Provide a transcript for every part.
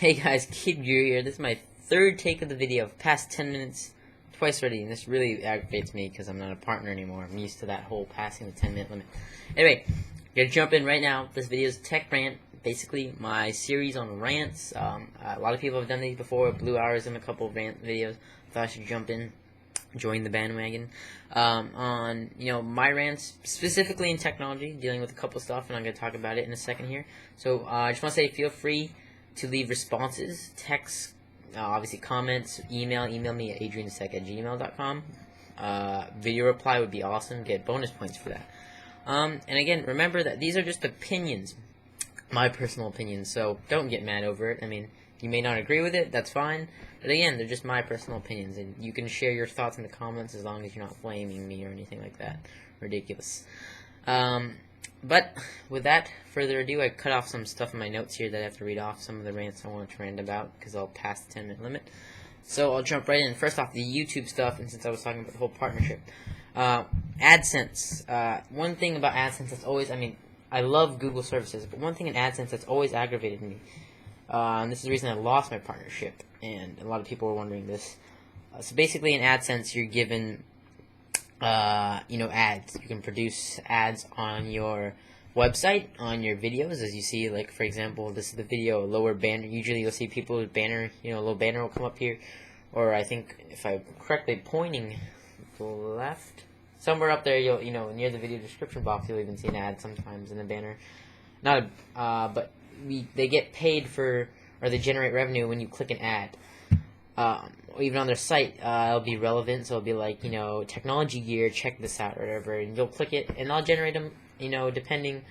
Hey guys, Geek here. This is my third take of the video. Past 10 minutes, twice already, and this really aggravates me because I'm not a partner anymore. I'm used to that whole passing the 10-minute limit. Anyway, gonna jump in right now. This video is Tech-Rant, basically my series on rants. A lot of people have done these before. Blue Hours in a couple of rant videos. Thought I should jump in, join the bandwagon. On my rants, specifically in technology, dealing with a couple of stuff, and I'm gonna talk about it in a second here. So I just want to say, feel free to leave responses, text, obviously comments, email me at adriansec@gmail.com. Video reply would be awesome. Get bonus points for that. And again, remember that these are just opinions, my personal opinions, so don't get mad over it. I mean, you may not agree with it, that's fine, but again, they're just my personal opinions, and you can share your thoughts in the comments as long as you're not flaming me or anything like that. Ridiculous. But with that further ado, I cut off some stuff in my notes here that I have to read off, some of the rants I want to rant about, because I'll pass the 10-minute limit. So I'll jump right in. First off, the YouTube stuff, and since I was talking about the whole partnership. AdSense. One thing about AdSense that's always, I love Google services, but one thing in AdSense that's always aggravated me, and this is the reason I lost my partnership, and a lot of people were wondering this. So basically in AdSense, you're given ads. You can produce ads on your website, on your videos, as you see, like, for example, this is the video, a lower banner. Usually you'll see people with banner, a little banner will come up here, or I think, if I'm correctly pointing to the left, somewhere up there, you'll, near the video description box, you'll even see an ad sometimes in the banner. But they get paid for, or they generate revenue when you click an ad. Even on their site, it'll be relevant, so it'll be like, technology gear, check this out, or whatever, and you'll click it, and I'll generate them, depending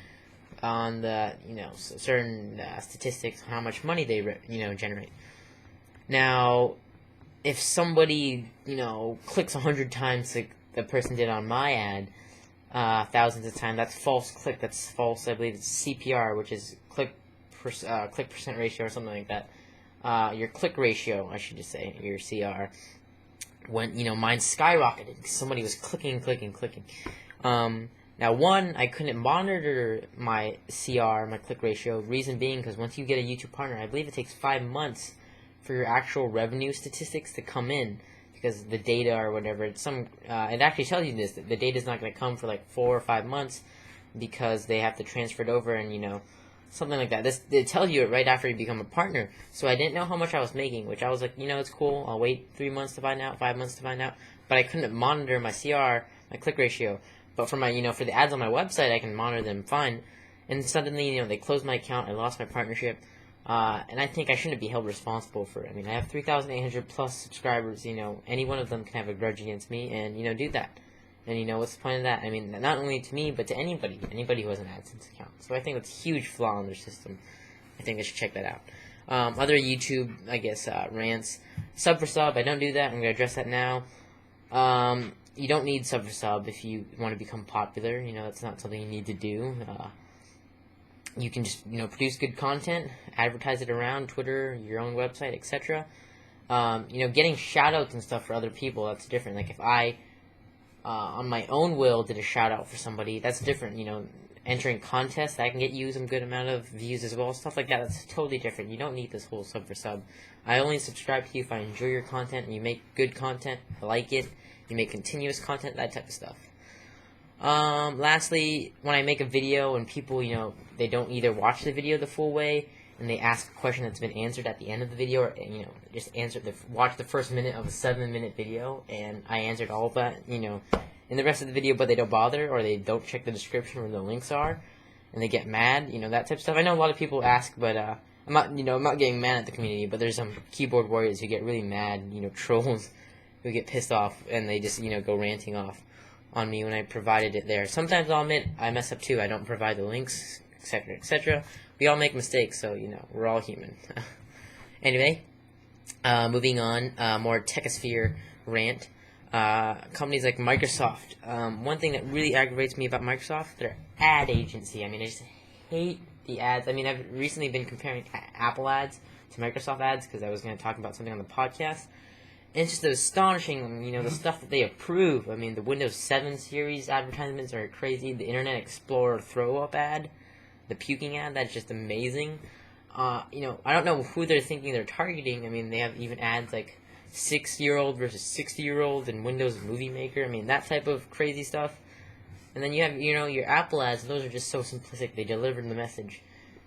on the, certain statistics, how much money they, generate. Now, if somebody, clicks 100 times like the person did on my ad, thousands of times, that's false click, that's false, I believe it's CPR, which is click percent ratio, or something like that. Your click ratio, I should just say, your CR, when, mine skyrocketed because somebody was clicking. Now, one, I couldn't monitor my CR, my click ratio, reason being because once you get a YouTube partner, I believe it takes 5 months for your actual revenue statistics to come in, because the data or whatever, it actually tells you this, that the data is not going to come for like 4 or 5 months because they have to transfer it over and, something like that. They tell you it right after you become a partner. So I didn't know how much I was making, which I was like, it's cool. I'll wait 3 months to find out, 5 months to find out. But I couldn't monitor my CR, my click ratio. But for my, for the ads on my website, I can monitor them fine. And suddenly, they closed my account. I lost my partnership. And I think I shouldn't be held responsible for it. I have 3,800 plus subscribers. Any one of them can have a grudge against me and, do that. And what's the point of that? Not only to me, but to anybody who has an AdSense account. So I think that's a huge flaw in their system. I think they should check that out. Other YouTube, I guess, rants. Sub for sub, I don't do that. I'm going to address that now. You don't need sub for sub if you want to become popular. That's not something you need to do. You can just, produce good content, advertise it around Twitter, your own website, etc. Getting shout-outs and stuff for other people, that's different. Like, if I on my own will did a shout out for somebody, that's different. Entering contests, that can get you some good amount of views as well, stuff like that. That's totally different. You don't need this whole sub for sub. I only subscribe to you if I enjoy your content and you make good content, I like it, you make continuous content, that type of stuff. Lastly, when I make a video and people, they don't either watch the video the full way and they ask a question that's been answered at the end of the video, or, just watch the first minute of a 7-minute video, and I answered all of that, in the rest of the video, but they don't bother, or they don't check the description where the links are, and they get mad, that type of stuff. I know a lot of people ask, but, I'm not getting mad at the community, but there's some keyboard warriors who get really mad, trolls who get pissed off, and they just, go ranting off on me when I provided it there. Sometimes I'll admit I mess up too, I don't provide the links, etc., etc. We all make mistakes, so, we're all human. Anyway, moving on, more techosphere rant. Companies like Microsoft. One thing that really aggravates me about Microsoft, their ad agency. I just hate the ads. I've recently been comparing Apple ads to Microsoft ads because I was going to talk about something on the podcast. And it's just astonishing, the stuff that they approve. The Windows 7 series advertisements are crazy. The Internet Explorer throw-up ad, the puking ad, that's just amazing. I don't know who they're thinking they're targeting. I mean, they have even ads like 6-year-old versus 60-year-old in Windows Movie Maker. I mean, that type of crazy stuff. And then you have, your Apple ads. Those are just so simplistic. They deliver the message.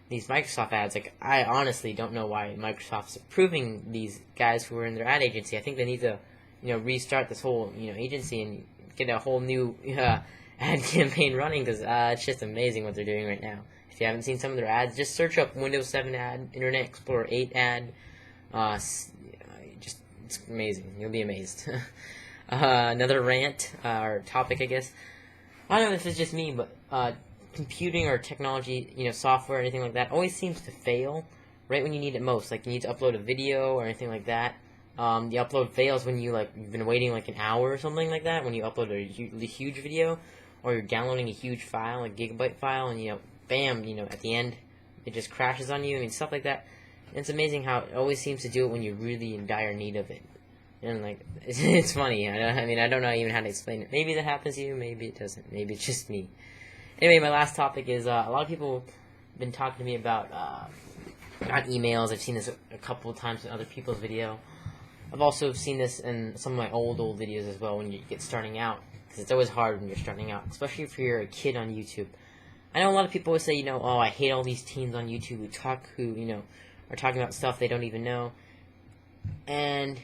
These Microsoft ads, like, I honestly don't know why Microsoft's approving these guys who are in their ad agency. I think they need to, restart this whole, agency and get a whole new ad campaign running, because it's just amazing what they're doing right now. If you haven't seen some of their ads, just search up Windows 7 ad, Internet Explorer 8 ad. It's amazing. You'll be amazed. Another rant, or topic, I guess. I don't know if it's just me, but computing or technology, software or anything like that always seems to fail right when you need it most. Like, you need to upload a video or anything like that. The upload fails when you've been waiting like an hour or something like that, when you upload a huge video, or you're downloading a huge file, like gigabyte file, and bam, at the end, it just crashes on you. I mean, stuff like that. And it's amazing how it always seems to do it when you're really in dire need of it. And, like, it's funny. I mean, I don't know even how to explain it. Maybe that happens to you, maybe it doesn't. Maybe it's just me. Anyway, my last topic is, a lot of people have been talking to me about, on emails. I've seen this a couple of times in other people's video. I've also seen this in some of my old videos as well when you get starting out. Because it's always hard when you're starting out, especially if you're a kid on YouTube. I know a lot of people always say, oh, I hate all these teens on YouTube who are talking about stuff they don't even know. And,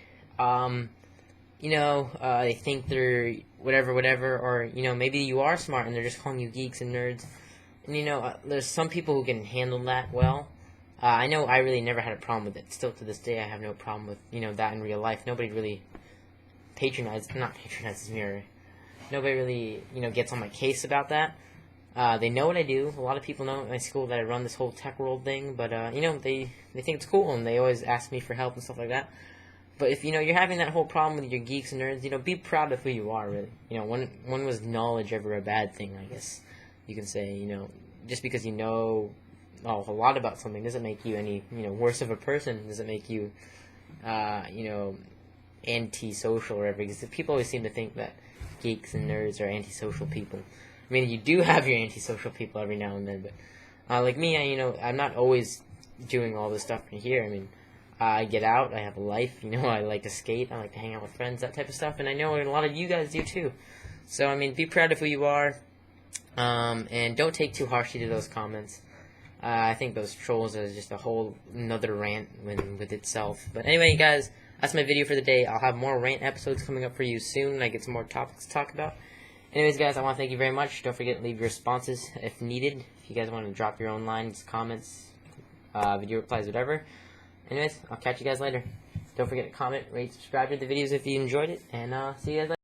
they think they're whatever, or, maybe you are smart and they're just calling you geeks and nerds. And, there's some people who can handle that well. I know I really never had a problem with it. Still to this day, I have no problem with, that in real life. Nobody really patronizes me, or nobody really, gets on my case about that. They know what I do. A lot of people know at my school that I run this whole tech world thing, but, they think it's cool, and they always ask me for help and stuff like that. But if, you're having that whole problem with your geeks and nerds, be proud of who you are, really. When was knowledge ever a bad thing, I guess you can say, just because you know a lot about something doesn't make you any, worse of a person. Doesn't make you, antisocial or whatever, because people always seem to think that geeks and nerds are antisocial people. I mean, you do have your antisocial people every now and then, but, like me, I'm not always doing all this stuff in here. I mean, I get out, I have a life, I like to skate, I like to hang out with friends, that type of stuff, and I know a lot of you guys do too. So, I mean, be proud of who you are, and don't take too harshly to those comments. I think those trolls are just a whole another rant with itself. But anyway, guys, that's my video for the day. I'll have more rant episodes coming up for you soon when I get some more topics to talk about. Anyways, guys, I want to thank you very much. Don't forget to leave your responses if needed. If you guys want to drop your own lines, comments, video replies, whatever. Anyways, I'll catch you guys later. Don't forget to comment, rate, subscribe to the videos if you enjoyed it, and see you guys later.